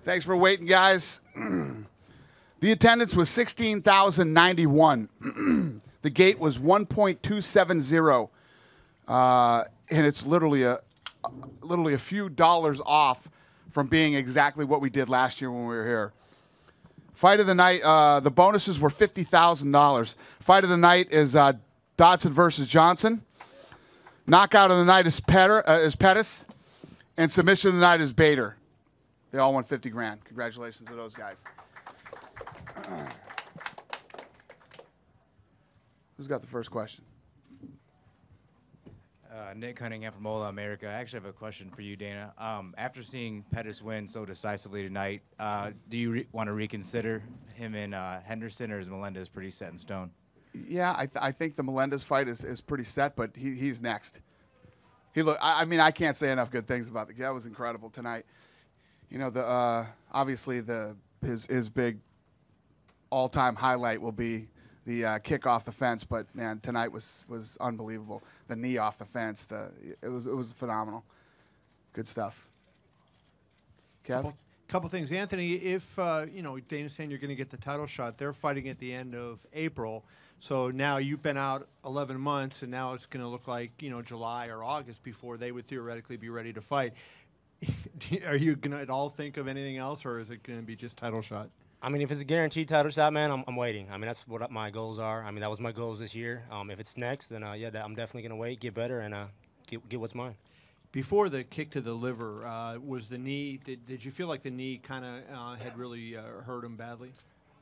Thanks for waiting, guys. The attendance was 16,091. The gate was 1.270, and it's literally a few dollars off from being exactly what we did last year when we were here. Fight of the night, the bonuses were $50,000. Fight of the night is Dodson versus Johnson. Knockout of the night is Pettis, and submission of the night is Bader. They all won 50 grand. Congratulations to those guys. Who's got the first question? Nick Cunningham from Ola America. I actually have a question for you, Dana. After seeing Pettis win so decisively tonight, do you want to reconsider him and Henderson, or is Melendez pretty set in stone? Yeah, I think the Melendez fight is pretty set, but he's next. I mean, I can't say enough good things about the guy. That was incredible tonight. You know, obviously his big all-time highlight will be the kick off the fence, but man, tonight was unbelievable. The knee off the fence, it was phenomenal. Good stuff. Kev? Couple things, Anthony. If you know, Dana's saying you're going to get the title shot, they're fighting at the end of April. So now you've been out 11 months, and now it's going to look like, you know, July or August before they would theoretically be ready to fight. Are you going to at all think of anything else, or is it going to be just title shot? I mean, if it's a guaranteed title shot, man, I'm waiting. I mean, that's what my goals are. I mean, that was my goals this year. If it's next, then, yeah, I'm definitely going to wait, get better, and get what's mine. Before the kick to the liver, was the knee, did you feel like the knee kind of had really hurt him badly?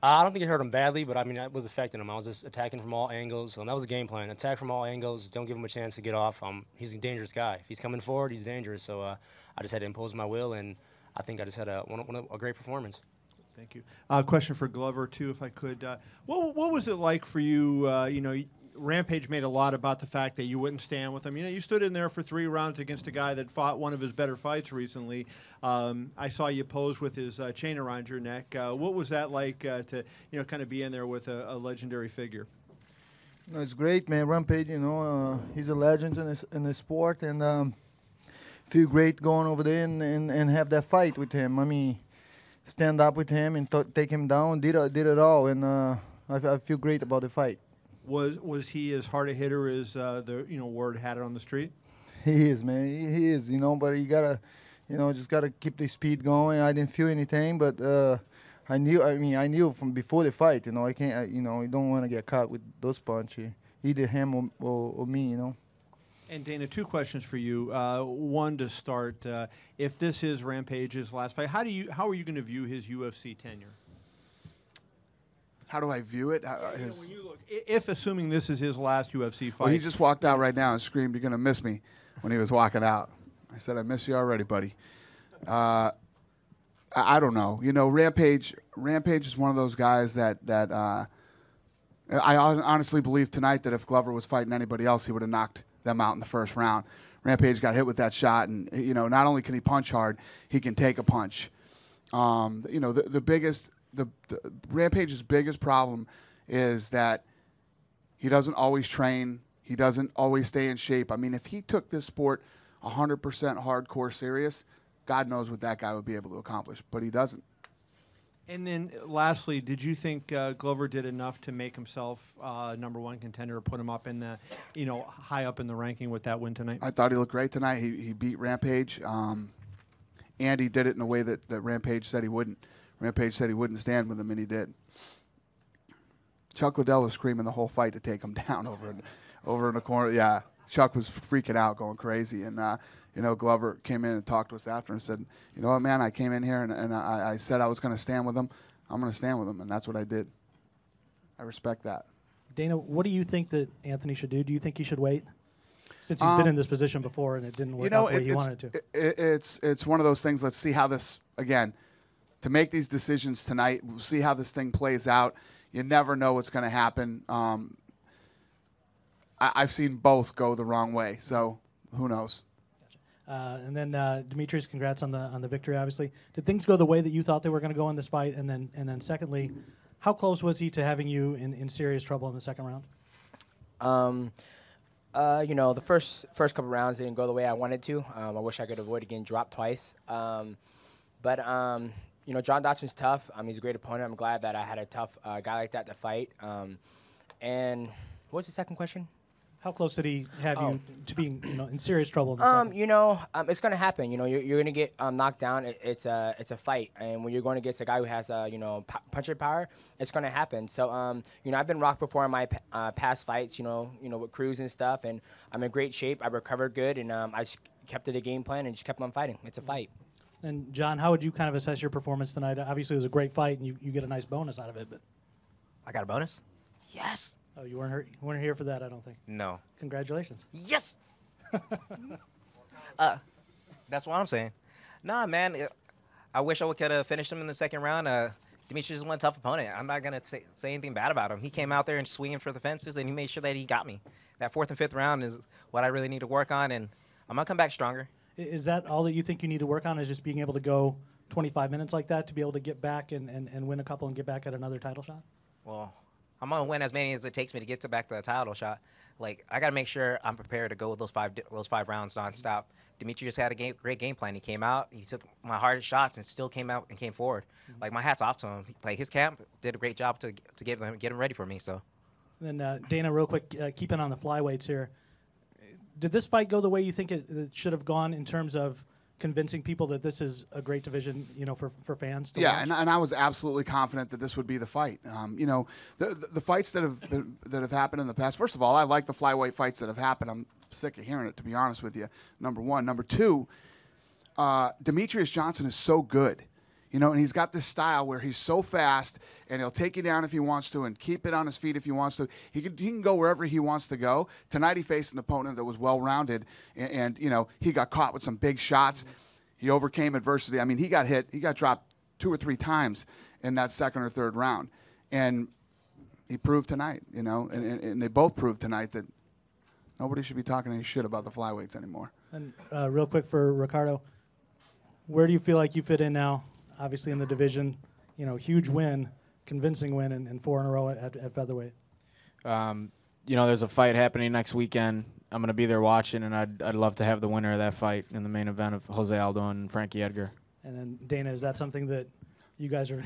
I don't think it hurt him badly, but, I mean, that was affecting him. I was just attacking from all angles, and that was the game plan. Attack from all angles. Don't give him a chance to get off. He's a dangerous guy. If he's coming forward, he's dangerous. So I just had to impose my will, and I think I just had a great performance. Thank you. Question for Glover, too, if I could. What was it like for you, you know, Rampage made a lot about the fact that you wouldn't stand with him. You know, you stood in there for 3 rounds against a guy that fought one of his better fights recently. I saw you pose with his chain around your neck. What was that like to, you know, kind of be in there with a legendary figure? No, it's great, man. Rampage, you know, he's a legend in the sport, and feel great going over there and have that fight with him. I mean, stand up with him and take him down. Did it all, and I feel great about the fight. Was he as hard a hitter as the word had it on the street? He is, man. He is, you know. But you gotta, you know, just gotta keep the speed going. I didn't feel anything, but I knew. I mean, I knew from before the fight. You know, I can't. You know, you don't want to get caught with those punches. Either him or me. You know. And Dana, 2 questions for you. One to start: if this is Rampage's last fight, how are you going to view his UFC tenure? How do I view it? When you look, if assuming this is his last UFC fight. Well, he just walked out right now and screamed, "You're going to miss me," when he was walking out. I said, "I miss you already, buddy." I don't know. You know, Rampage is one of those guys that I honestly believe tonight that if Glover was fighting anybody else, he would have knocked them out in the first round. Rampage got hit with that shot, and, you know, not only can he punch hard, he can take a punch. You know, the Rampage's biggest problem is that he doesn't always train. He doesn't always stay in shape. I mean, if he took this sport 100% hardcore serious, God knows what that guy would be able to accomplish, but he doesn't. And then lastly, did you think Glover did enough to make himself #1 contender, or put him up in the, you know, high up in the ranking with that win tonight? I thought he looked great tonight. He beat Rampage, and he did it in a way that Rampage said he wouldn't. Rampage said he wouldn't stand with him, and he did. Chuck Liddell was screaming the whole fight to take him down over in the corner. Yeah, Chuck was freaking out, going crazy. And, you know, Glover came in and talked to us after and said, "You know what, man, I came in here and I said I was going to stand with him. I'm going to stand with him," and that's what I did. I respect that. Dana, what do you think that Anthony should do? Do you think he should wait? Since he's been in this position before and it didn't work out the way he wanted it to. It's one of those things. Let's see how this, again, to make these decisions tonight, we'll see how this thing plays out. You never know what's going to happen. I've seen both go the wrong way, so who knows? Gotcha. And then Demetrius, congrats on the victory. Obviously, did things go the way that you thought they were going to go in this fight? And then secondly, how close was he to having you in serious trouble in the second round? You know, the first couple rounds didn't go the way I wanted to. I wish I could avoid getting dropped twice. But you know, John Dotson's tough. He's a great opponent. I'm glad that I had a tough guy like that to fight. And what was the second question? How close did he have you to being, you know, in serious trouble in the second? You know, it's gonna happen. You know, you're gonna get knocked down. It's a fight, and when you're going against a guy who has you know, puncher power, it's gonna happen. So you know, I've been rocked before in my past fights. You know, with Cruz and stuff, and I'm in great shape. I recovered good, and I just kept to the game plan and just kept on fighting. It's a fight. And John, how would you kind of assess your performance tonight? Obviously, it was a great fight, and you get a nice bonus out of it. But I got a bonus? Yes. oh, you weren't here for that, I don't think. No. Congratulations. Yes. That's what I'm saying. Nah, man. I wish I could have finished him in the second round. Demetrius is one tough opponent. I'm not going to say anything bad about him. He came out there and swinging for the fences, and he made sure that he got me. That 4th and 5th round is what I really need to work on, and I'm going to come back stronger. Is that all that you think you need to work on, is just being able to go 25 minutes like that to be able to get back and win a couple and get back at another title shot? Well, I'm going to win as many as it takes me to get back to the title shot. Like, I got to make sure I'm prepared to go with those five rounds nonstop. Demetrius had a great game plan. He came out, he took my hardest shots and still came out and came forward. Mm-hmm. Like, my hat's off to him. Like, his camp did a great job to get him ready for me. So. And then, Dana, real quick, keeping on the flyweights here, did this fight go the way you think it should have gone in terms of convincing people that this is a great division, you know, for fans to watch? And I was absolutely confident that this would be the fight. You know, the fights that have happened in the past. First of all, I like the flyweight fights that have happened. I'm sick of hearing it, to be honest with you. Number one. Number two, Demetrius Johnson is so good. You know, and he's got this style where he's so fast, and he'll take you down if he wants to and keep it on his feet if he wants to. He can go wherever he wants to go. Tonight he faced an opponent that was well-rounded, and you know, he got caught with some big shots. He overcame adversity. I mean, he got hit. He got dropped 2 or 3 times in that 2nd or 3rd round. And he proved tonight, you know, and they both proved tonight that nobody should be talking any shit about the flyweights anymore. And real quick for Ricardo, where do you feel like you fit in now? Obviously in the division, you know, huge win, convincing win, and 4 in a row at featherweight. You know, there's a fight happening next weekend. I'm going to be there watching, and I'd love to have the winner of that fight in the main event of Jose Aldo and Frankie Edgar. And then, Dana, is that something that you guys are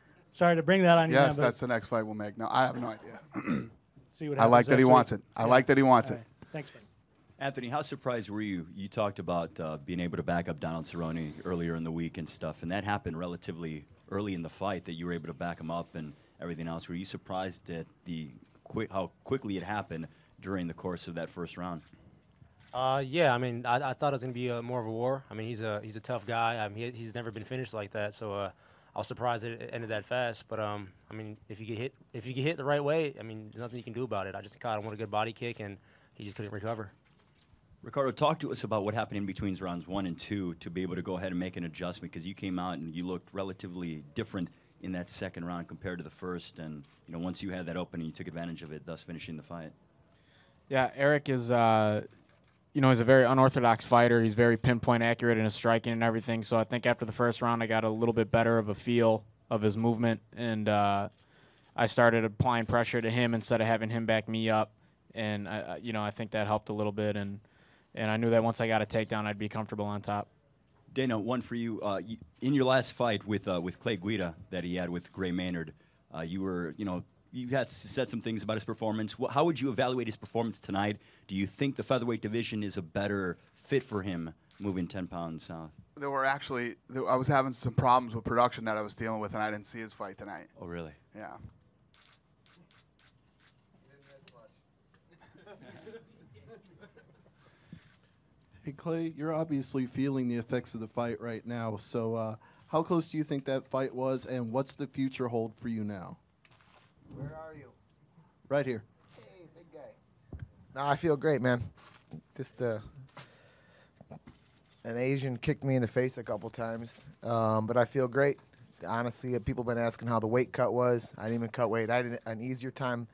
– sorry to bring that on you. Yes, man, that's the next fight we'll make. No, I have no idea. See what I like that he wants it. I like that he wants All it. right. Thanks, buddy. Anthony, how surprised were you? You talked about being able to back up Donald Cerrone earlier in the week and stuff, and that happened relatively early in the fight that you were able to back him up and everything else. Were you surprised at how quickly it happened during the course of that first round? Yeah, I mean, I thought it was going to be more of a war. I mean, he's a tough guy. I mean, he's never been finished like that, so I was surprised that it ended that fast. But I mean, if you get hit the right way, I mean, there's nothing you can do about it. I just caught him with a good body kick, and he just couldn't recover. Ricardo, talk to us about what happened in between rounds 1 and 2 to be able to go ahead and make an adjustment, because you came out and you looked relatively different in that second round compared to the first, and you know, once you had that opening, you took advantage of it, thus finishing the fight. Yeah, Eric is, you know, he's a very unorthodox fighter. He's very pinpoint accurate in his striking and everything. So I think after the first round, I got a little bit better of a feel of his movement, and I started applying pressure to him instead of having him back me up, and you know, I think that helped a little bit, and I knew that once I got a takedown, I'd be comfortable on top. Dana, one for you. In your last fight with Clay Guida that he had with Gray Maynard, you had said some things about his performance. How would you evaluate his performance tonight? Do you think the featherweight division is a better fit for him moving 10 pounds south? There were actually, I was having some problems with production that I was dealing with, and I didn't see his fight tonight. Oh, really? Yeah. Hey, Clay, you're obviously feeling the effects of the fight right now. So how close do you think that fight was, and what's the future hold for you now? Where are you? Right here. Hey, big guy. No, I feel great, man. Just an Asian kicked me in the face a couple times, but I feel great. Honestly, people have been asking how the weight cut was. I didn't even cut weight. I had an easier time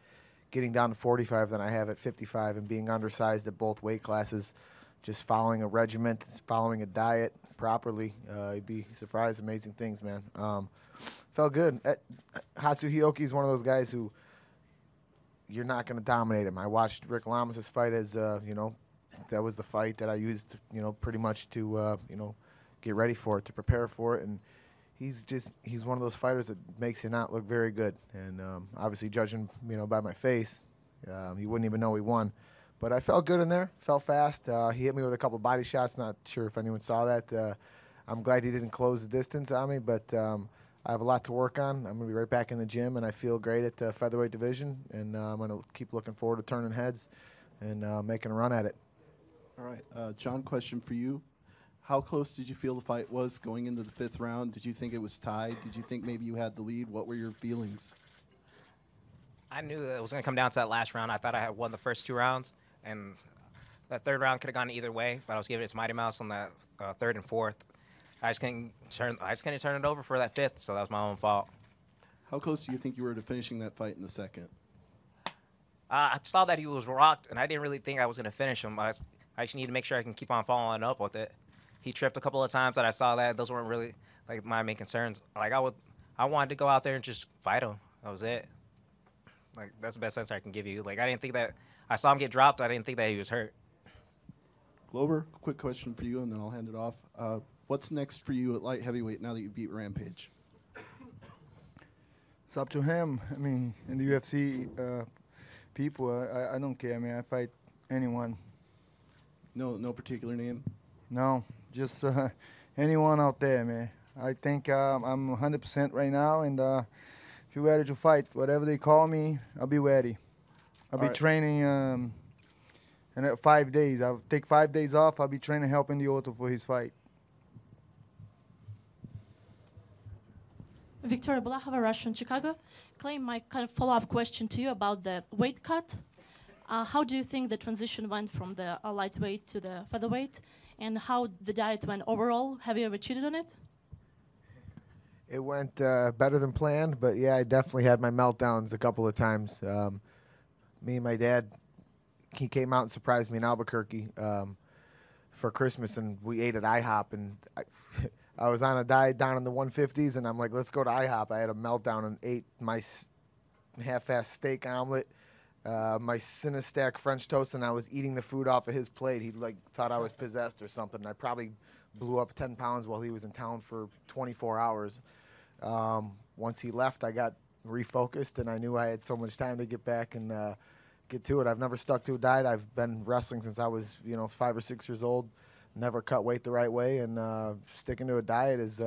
getting down to 45 than I have at 55, and being undersized at both weight classes, just following a regiment, following a diet properly. You'd be surprised, amazing things, man. Felt good. Hatsu Hioki is one of those guys who you're not going to dominate him. I watched Rick Lamas' fight as, that was the fight that I used, pretty much to, get ready for it, to prepare for it. And he's one of those fighters that makes you not look very good. And obviously, judging by my face, he wouldn't even know he won. But I felt good in there, felt fast. He hit me with a couple body shots. Not sure if anyone saw that. I'm glad he didn't close the distance on me, but I have a lot to work on. I'm going to be right back in the gym, and I feel great at the featherweight division. And I'm going to keep looking forward to turning heads and making a run at it. All right, John, question for you. How close did you feel the fight was going into the 5th round? Did you think it was tied? Did you think maybe you had the lead? What were your feelings? I knew that it was going to come down to that last round. I thought I had won the first 2 rounds, and that 3rd round could have gone either way, but I was giving it to Mighty Mouse on that 3rd and 4th. I just couldn't turn it over for that 5th, so that was my own fault. How close do you think you were to finishing that fight in the 2nd? I saw that he was rocked, and I didn't really think I was going to finish him. I just need to make sure I can keep on following up with it. He tripped a couple of times, and I saw that. Those weren't really like my main concerns. Like I wanted to go out there and just fight him. That was it. Like that's the best answer I can give you. Like I didn't think that I saw him get dropped. I didn't think that he was hurt. Glover, quick question for you, and then I'll hand it off. What's next for you at light heavyweight now that you beat Rampage? It's up to him. I mean, in the UFC, people, I don't care. I mean, I fight anyone. No particular name? No, just anyone out there, man. I think I'm 100% right now, and if you're ready to fight, whatever they call me, I'll be ready. I'll be training in 5 days. I'll take 5 days off. I'll be training, helping the Otto for his fight. Victoria Balahova, Russian, Chicago. Clay, my kind of follow-up question to you about the weight cut. How do you think the transition went from the lightweight to the featherweight, and how the diet went overall? Have you ever cheated on it? It went better than planned, but yeah, I definitely had my meltdowns a couple of times. Me and my dad, he came out and surprised me in Albuquerque for Christmas, and we ate at IHOP, and I was on a diet down in the 150s, and I'm like, let's go to IHOP. I had a meltdown and ate my half-assed steak omelet, my Cinestack French toast, and I was eating the food off of his plate. He thought I was possessed or something. I probably blew up 10 pounds while he was in town for 24 hours. Once he left, I got refocused, and I knew I had so much time to get back and get to it. I've never stuck to a diet. I've been wrestling since I was 5 or 6 years old. Never cut weight the right way, and sticking to a diet is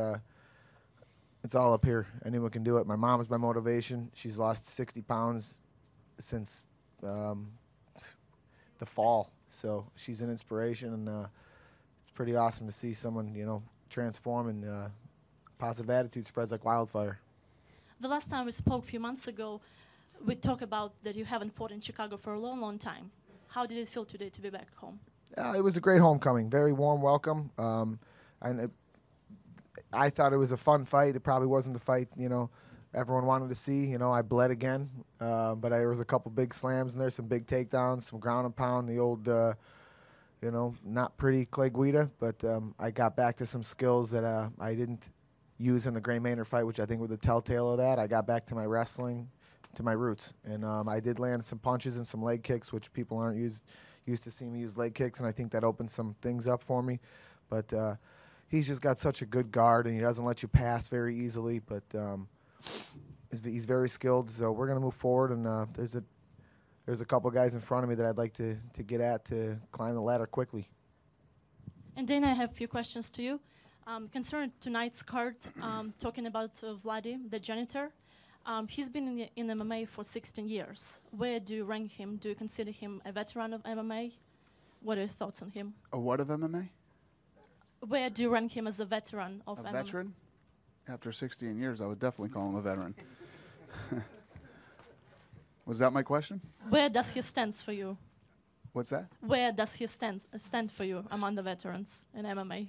it's all up here. Anyone can do it. My mom is my motivation. She's lost 60 pounds since the fall, so she's an inspiration, and it's pretty awesome to see someone transform, and positive attitude spreads like wildfire. The last time we spoke a few months ago, we talked about that you haven't fought in Chicago for a long, long time. How did it feel today to be back home? It was a great homecoming, very warm welcome. And I thought it was a fun fight. It probably wasn't the fight, everyone wanted to see. I bled again, but there was a couple big slams in there, some big takedowns, some ground and pound, the old, not pretty Clay Guida, but I got back to some skills that I didn't use in the Gray Maynard fight, which I think were the telltale of that. I got back to my wrestling, to my roots, and I did land some punches and some leg kicks, which people aren't used to seeing me use leg kicks, and I think that opened some things up for me. But he's just got such a good guard, and he doesn't let you pass very easily, but he's very skilled, so we're going to move forward, and there's a couple guys in front of me that I'd like to get at to climb the ladder quickly. And Dana, I have a few questions to you. Concerning tonight's card, talking about Vladi, the janitor, he's been in MMA for 16 years. Where do you rank him? Do you consider him a veteran of MMA? What are your thoughts on him? A what of MMA? Where do you rank him as a veteran of MMA? A veteran? After 16 years, I would definitely call him a veteran. Was that my question? Where does he stand for you? What's that? Where does he stand for you among the veterans in MMA?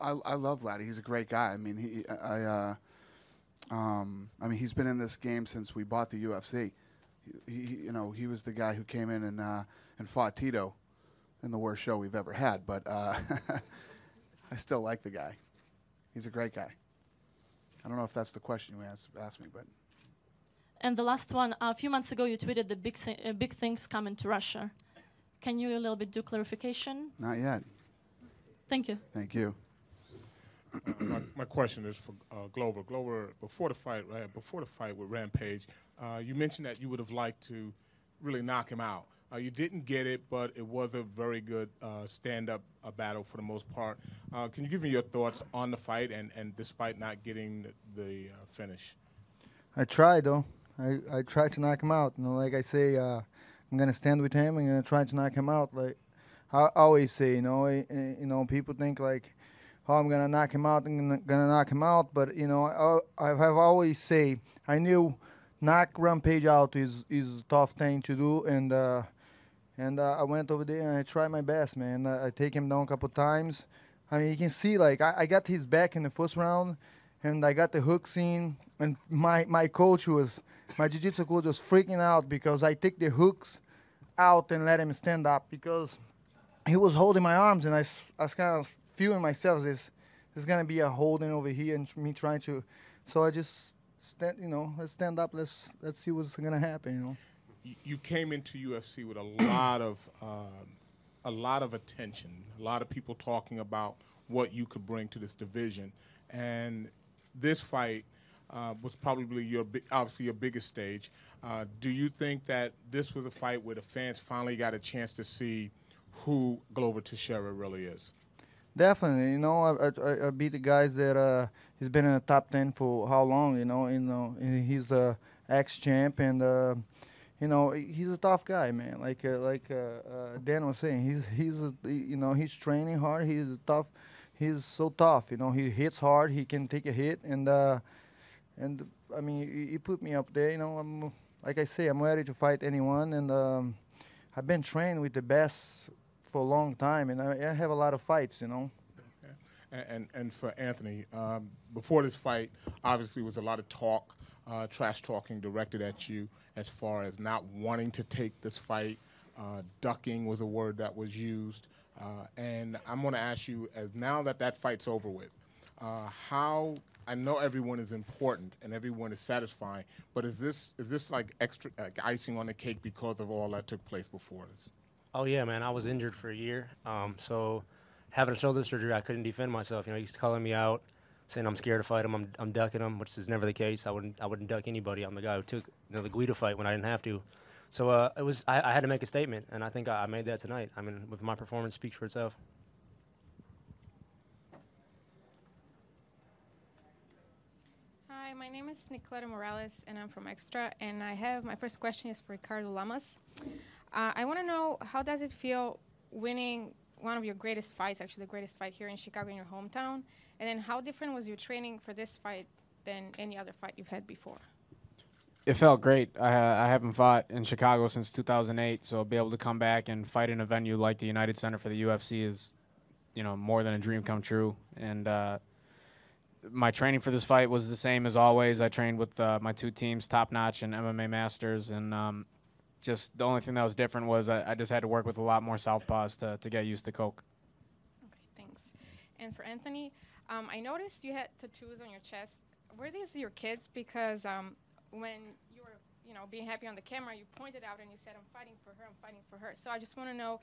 I love Laddie. He's a great guy. I mean, he's been in this game since we bought the UFC. He was the guy who came in and fought Tito in the worst show we've ever had. But I still like the guy. He's a great guy. I don't know if that's the question you asked me, but. And the last one, a few months ago, you tweeted the big things coming to Russia. Can you a little bit do clarification? Not yet. Thank you. Thank you. My question is for Glover. Glover, before the fight, right? Before the fight with Rampage, you mentioned that you would have liked to really knock him out. You didn't get it, but it was a very good stand-up battle for the most part. Can you give me your thoughts on the fight and despite not getting the finish? I tried though. I tried to knock him out. You know, like I say, I'm gonna stand with him. I'm gonna try to knock him out. Like I always say, you know, people think like, oh, I'm gonna knock him out. I'm gonna knock him out. But you know, I have always say I knew knock Rampage out is a tough thing to do, and I went over there and I tried my best, man. I take him down a couple times. I mean, you can see like I got his back in the first round, and I got the hooks in, and my jiu-jitsu coach was freaking out because I take the hooks out and let him stand up because he was holding my arms, and I was kind of feeling myself there's gonna be a holding over here and me trying to, so I just let's stand up, let's see what's gonna happen, you know. You came into UFC with a lot of attention, a lot of people talking about what you could bring to this division, and this fight was probably obviously your biggest stage. Do you think that this was a fight where the fans finally got a chance to see who Glover Teixeira really is? Definitely, you know, I beat the guys that he's been in the top 10 for how long, you know, and he's the ex-champ, and you know, he's a tough guy, man. Like Dan was saying, he's training hard. He's tough. He's so tough. You know, he hits hard. He can take a hit, and I mean, he put me up there. You know, like I say, I'm ready to fight anyone, and I've been training with the best for a long time, and I have a lot of fights. You know. And for Anthony, before this fight, obviously was a lot of talk, trash talking directed at you as far as not wanting to take this fight. Ducking was a word that was used. And I'm going to ask you, as now that fight's over with, how, I know everyone is important and everyone is satisfying, but is this like extra icing on the cake because of all that took place before this? Oh yeah, man. I was injured for a year, so having a shoulder surgery, I couldn't defend myself. You know, he's calling me out, saying I'm scared to fight him. I'm ducking him, which is never the case. I wouldn't duck anybody. I'm the guy who took the Guida fight when I didn't have to. So I had to make a statement, and I think I made that tonight. I mean, with my performance speaks for itself. Hi, my name is Nicoleta Morales, and I'm from Extra. And my first question is for Ricardo Lamas. I want to know, how does it feel winning one of your greatest fights, actually the greatest fight here in Chicago in your hometown? And then how different was your training for this fight than any other fight you've had before? It felt great. I haven't fought in Chicago since 2008, so be able to come back and fight in a venue like the United Center for the UFC is, you know, more than a dream come true. And my training for this fight was the same as always. I trained with my two teams, Top Notch and MMA Masters, and just the only thing that was different was I just had to work with a lot more southpaws to get used to Coke. Okay, thanks. And for Anthony, I noticed you had tattoos on your chest. Were these your kids? Because when you were, being happy on the camera, you pointed out and you said, I'm fighting for her, I'm fighting for her. So I just want to know,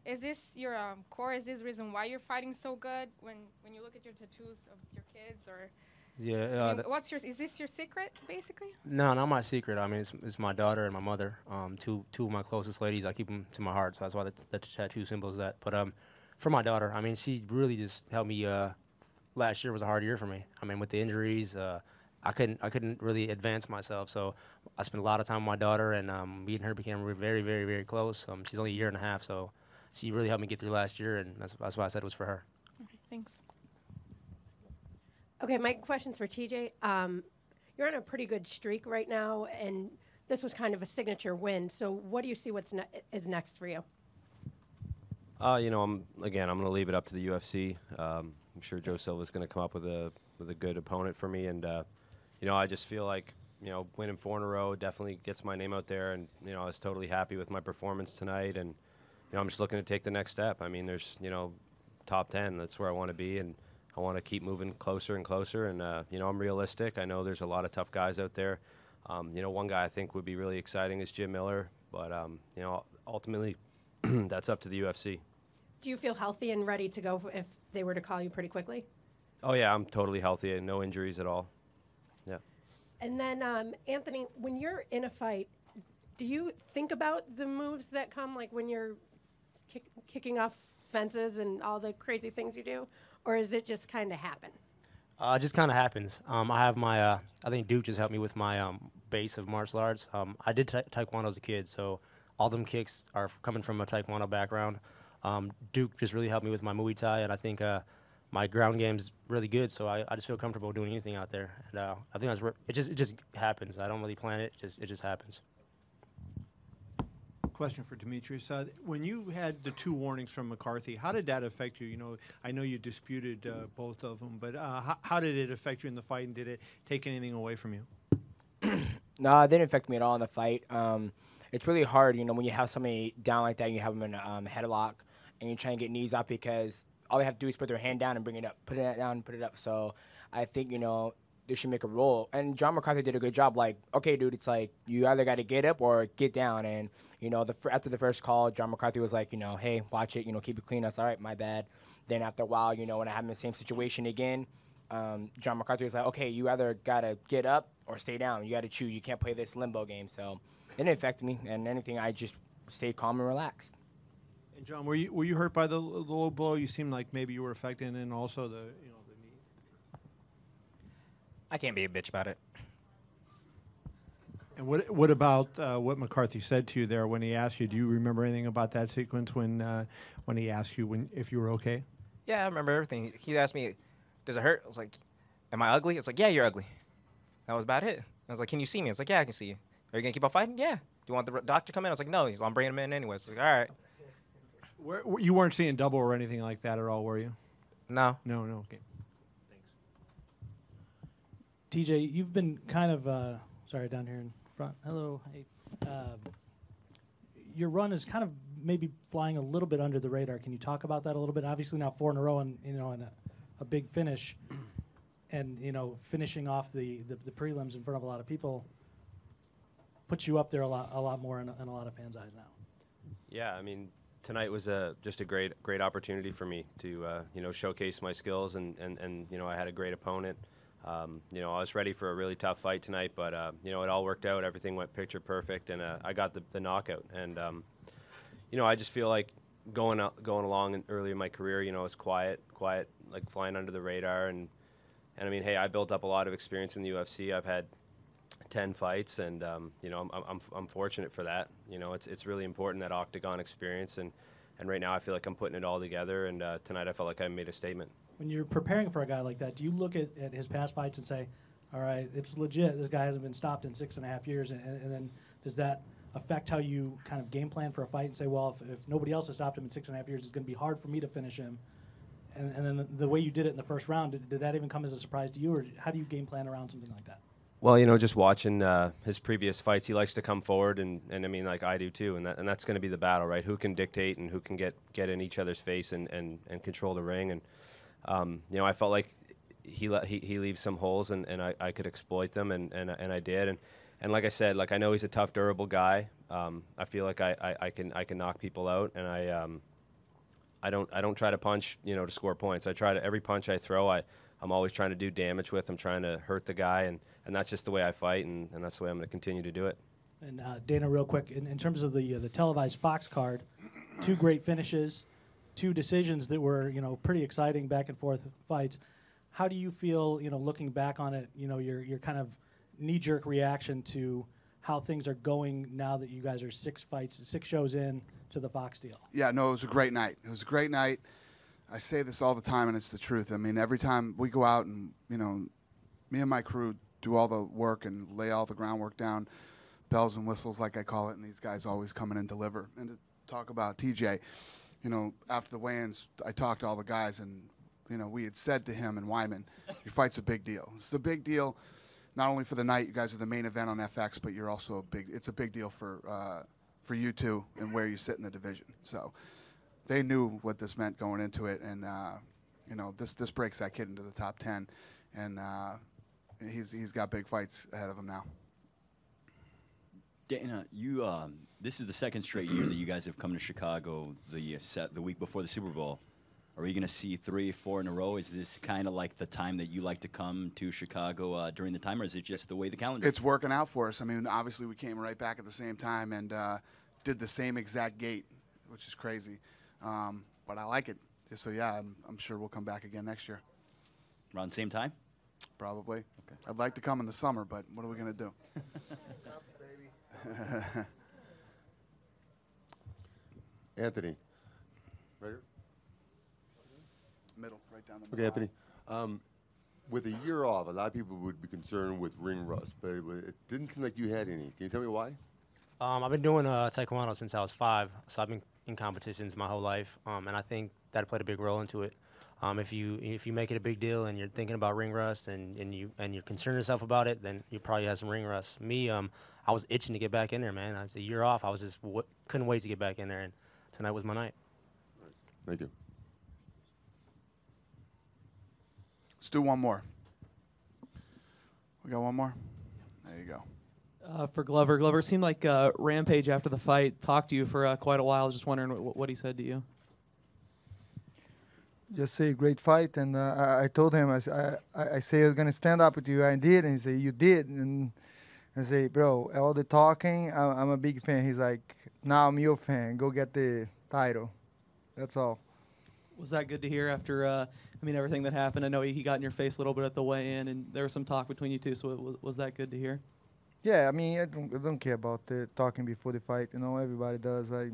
is this your core? Is this the reason why you're fighting so good when you look at your tattoos of your kids? Or Yeah. Is this your secret, basically? No, not my secret. I mean, it's my daughter and my mother. Two of my closest ladies. I keep them to my heart, so that's why the tattoo symbol is that. But for my daughter, I mean, she really just helped me. Last year was a hard year for me. I mean, with the injuries, I couldn't really advance myself. So I spent a lot of time with my daughter, and me and her became very, very, very close. She's only a year and a half, so she really helped me get through last year, and that's why I said it was for her. Okay, thanks. Okay, my question's for TJ. You're on a pretty good streak right now, and this was kind of a signature win. So what do you see is next for you? I'm going to leave it up to the UFC. I'm sure Joe Silva's going to come up with a good opponent for me, and I just feel like winning 4 in a row definitely gets my name out there, and I was totally happy with my performance tonight, and I'm just looking to take the next step. I mean, there's top 10. That's where I want to be, and I want to keep moving closer and closer, and I'm realistic. I know there's a lot of tough guys out there. One guy I think would be really exciting is Jim Miller, but ultimately that's up to the UFC. Do you feel healthy and ready to go if they were to call you pretty quickly? Oh yeah, I'm totally healthy and no injuries at all. Yeah. And then, Anthony, when you're in a fight, do you think about the moves that come, like when you're kicking off fences and all the crazy things you do, or is it just kind of happen? It just kind of happens. I have my, I think Duke just helped me with my base of martial arts. I did taekwondo as a kid, so all them kicks are coming from a taekwondo background. Duke just really helped me with my Muay Thai, and I think my ground game's really good, so I just feel comfortable doing anything out there. And I think it just happens. I don't really plan it; it just happens. Question for Demetrius. When you had the 2 warnings from McCarthy, how did that affect you? You know, I know you disputed both of them, but how did it affect you in the fight, and did it take anything away from you? No, it didn't affect me at all in the fight. It's really hard, you know, when you have somebody down like that, and you have them in a headlock, and you try and get knees up because all they have to do is put their hand down and bring it up, put it down, put it up. So I think, you know, they should make a rule. And John McCarthy did a good job. Like, okay, dude, it's like you either got to get up or get down. And, you know, after the first call, John McCarthy was like, you know, hey, watch it, you know, keep it clean. I was all right, my bad. Then after a while, you know, when I have the same situation again, John McCarthy was like, okay, you either got to get up or stay down. You got to choose. You can't play this limbo game. So it didn't affect me. And anything, I just stayed calm and relaxed. And John, were you hurt by the low blow? You seemed like maybe you were affected, and also the knee. I can't be a bitch about it. And what about what McCarthy said to you there when he asked you? Do you remember anything about that sequence when he asked you if you were okay? Yeah, I remember everything. He asked me, "Does it hurt?" I was like, "Am I ugly?" It's like, "Yeah, you're ugly." That was about it. I was like, "Can you see me?" It's like, "Yeah, I can see you." Are you gonna keep on fighting? Yeah. Do you want the doctor to come in? I was like, "No, I'm bringing him in anyway." It's like, "All right." You weren't seeing double or anything like that at all, were you? No. No. Okay. TJ, you've been kind of sorry down here in front. Hello. Hey. Your run is kind of maybe flying a little bit under the radar. Can you talk about that a little bit? Obviously now 4 in a row and and a big finish, and finishing off the prelims in front of a lot of people puts you up there a lot more in a lot of fans' eyes now. Yeah, I mean, tonight was just a great opportunity for me to showcase my skills, and I had a great opponent. I was ready for a really tough fight tonight, but it all worked out. Everything went picture perfect, and I got the knockout. And I just feel like going along early in my career, it's quiet, like flying under the radar. And I mean, hey, I built up a lot of experience in the UFC. I've had 10 fights, and I'm fortunate for that. It's really important, that octagon experience, and right now I feel like I'm putting it all together. And tonight I felt like I made a statement. When you're preparing for a guy like that, do you look at his past fights and say, all right, it's legit, this guy hasn't been stopped in 6.5 years, and then does that affect how you kind of game plan for a fight and say, well, if nobody else has stopped him in 6.5 years, it's going to be hard for me to finish him? And then the way you did it in the first round, did that even come as a surprise to you, or how do you game plan around something like that? Well, just watching his previous fights, he likes to come forward, and I mean, like I do too, and that's going to be the battle, right? Who can dictate and who can get in each other's face and control the ring. And I felt like he leaves some holes, and I could exploit them, and I did. And like I said, like I know he's a tough, durable guy. I feel like I can knock people out, and I don't try to punch to score points. I try to, every punch I throw, I'm always trying to do damage with. I'm trying to hurt the guy, and that's just the way I fight, and that's the way I'm going to continue to do it. And Dana, real quick, in terms of the televised Fox card, 2 great finishes, 2 decisions that were pretty exciting back and forth fights. How do you feel looking back on it? Your kind of knee-jerk reaction to how things are going now that you guys are 6 shows in to the Fox deal. Yeah, no, it was a great night. It was a great night. I say this all the time, and it's the truth. I mean, every time we go out and, me and my crew do all the work and lay all the groundwork down, bells and whistles, like I call it, and these guys always come in and deliver. And to talk about TJ, after the weigh-ins, I talked to all the guys, and, we had said to him and Wyman, your fight's a big deal. It's a big deal, not only for the night, you guys are the main event on FX, but you're also it's a big deal for you two and where you sit in the division. So they knew what this meant going into it, and this breaks that kid into the top 10, and he's got big fights ahead of him now. Dana, this is the 2nd straight year that you guys have come to Chicago the week before the Super Bowl. Are we going to see 3 or 4 in a row? Is this kind of like the time that you like to come to Chicago during the time, or is it just the way the calendar? It's working out for us. I mean, obviously we came right back at the same time and did the same exact gate, which is crazy. But I like it. So yeah, I'm sure we'll come back again next year. Around the same time? Probably. Okay. I'd like to come in the summer, but what are we going to do? Anthony. Right here? Middle, right down the Okay, middle. Anthony. With a year off, a lot of people would be concerned with ring rust, but it didn't seem like you had any. Can you tell me why? I've been doing taekwondo since I was 5, so I've been in competitions my whole life, and I think that played a big role into it. If you make it a big deal and you're thinking about ring rust and you're concerned yourself about it, then you probably have some ring rust. Me, I was itching to get back in there, man. I was a year off. I was just couldn't wait to get back in there, and tonight was my night. Thank you. Let's do one more. We got one more? There you go. For Glover. Glover, it seemed like Rampage after the fight talked to you for quite a while. I was just wondering what he said to you. Just say great fight, and I told him I say I was gonna stand up with you. I did, and he said you did, and I say, bro, all the talking, I'm a big fan. He's like, now I'm your fan. Go get the title. That's all. Was that good to hear after everything that happened? I know he got in your face a little bit at the weigh-in, and there was some talk between you two. So was that good to hear? Yeah, I mean, I don't care about the talking before the fight. You know, everybody does. It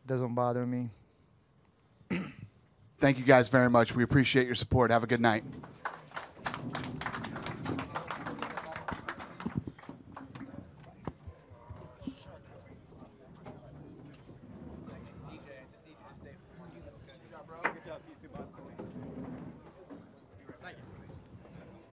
doesn't bother me. Thank you guys very much. We appreciate your support. Have a good night.